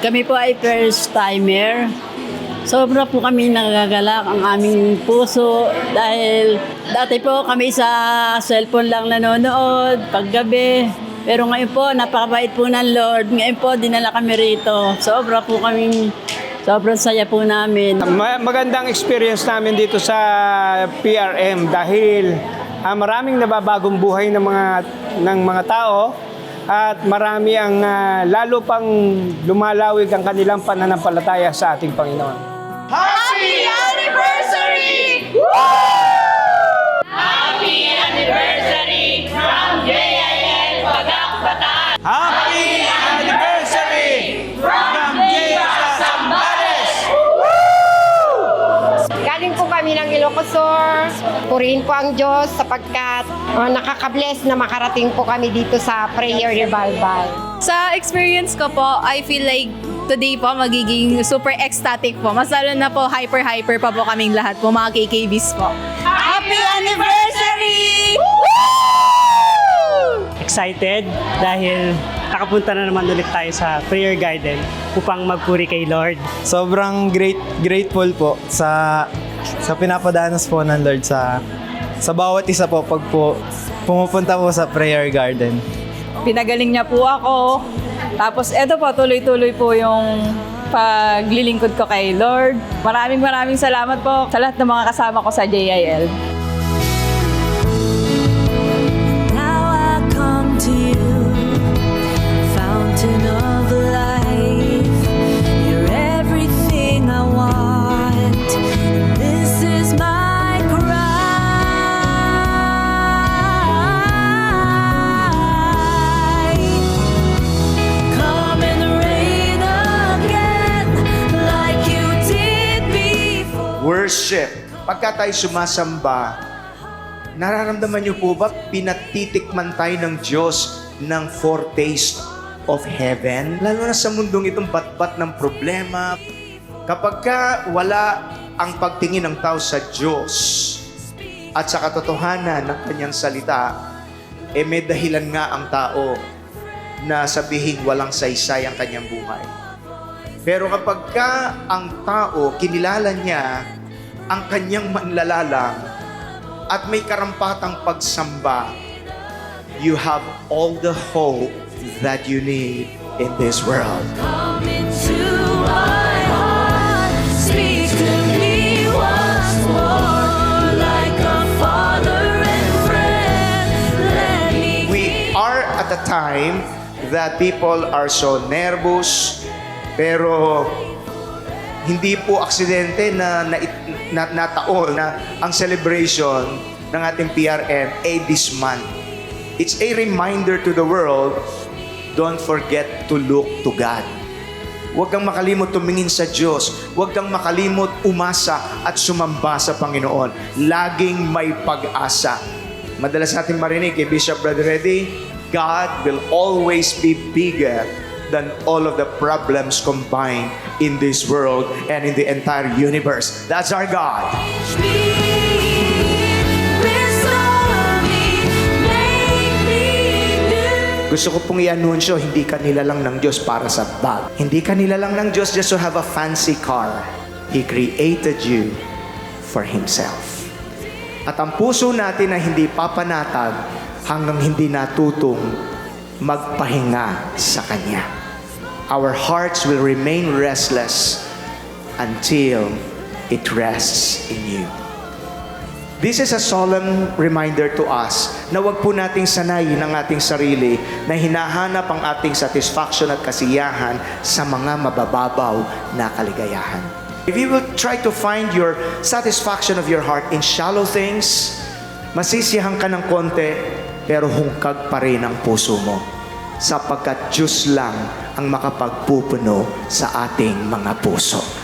Kami po ay first timer. Sobra po kami nagagalak ang aming puso dahil dati po kami sa cellphone lang nanonood paggabi. Pero ngayon po, napakabait po ng Lord. Ngayon po, dinala kami rito. Sobrang saya po namin. Magandang experience namin dito sa PRM dahil maraming nababagong buhay ng mga tao at marami ang lalo pang lumalawig ang kanilang pananampalataya sa ating Panginoon. Happy anniversary! Woo! Happy anniversary from JIL Pagak Bataan! Happy anniversary from Jesus Zambales! Galing po kami ng Ilocosur. Purihin po ang Diyos sapagkat nakaka-bless na makarating po kami dito sa prayer revival. Sa experience ko po, I feel like today po magiging super ecstatic po. Mas lalo na po hyper pa po kaming lahat po, mga KKBs po. Happy anniversary! Excited dahil nakapunta na naman ulit tayo sa prayer garden upang magpuri kay Lord. Sobrang grateful po sa pinapadanas po ng Lord sa bawat isa po pag po pumupunta po sa prayer garden. Pinagaling niya po ako. Tapos eto po, tuloy-tuloy po yung paglilingkod ko kay Lord. Maraming salamat po sa lahat ng mga kasama ko sa JIL. Now I come to you, fountain of life. You're everything I want. This is my cry. Come and reign again like you did before. Worship. Pagka tayo sumasamba, nararamdaman niyo po ba pinatitikman tayo ng Diyos ng foretaste of heaven? Lalo na sa mundong itong batbat ng problema. Kapag ka wala ang pagtingin ng tao sa Diyos at sa katotohanan ng kanyang salita, may dahilan nga ang tao na sabihin walang saysay ang kanyang buhay. Pero kapag ka ang tao kinilala niya ang kanyang manlalalang at may karampatang pagsamba, you have all the hope that you need in this world. Come into my heart, speak to me once more, like a father and friend. Let me We are at a time that people are so nervous, pero hindi po aksidente na taon na ang celebration ng ating PRM this month. It's a reminder to the world, don't forget to look to God. Huwag kang makalimot tumingin sa Diyos. Huwag kang makalimot umasa at sumamba sa Panginoon. Laging may pag-asa. Madalas natin marinig kay Bishop Brother Reddy, God will always be bigger than all of the problems combined in this world and in the entire universe. That's our God. Gusto ko pong i-anunsyo, hindi ka nilalang ng Diyos para sa bag. Hindi ka nilalang ng Diyos just to have a fancy car. He created you for Himself. At ang puso natin na hindi papanatag hanggang hindi natutong magpahinga sa Kanya. Our hearts will remain restless until it rests in you. This is a solemn reminder to us na wag po nating sanayin ang ating sarili na hinahanap ang ating satisfaction at kasiyahan sa mga mabababaw na kaligayahan. If you will try to find your satisfaction of your heart in shallow things, masisiyahan ka ng konti, pero hungkag pa rin ang puso mo. Sapagkat Diyos lang ang makapagpupuno sa ating mga puso.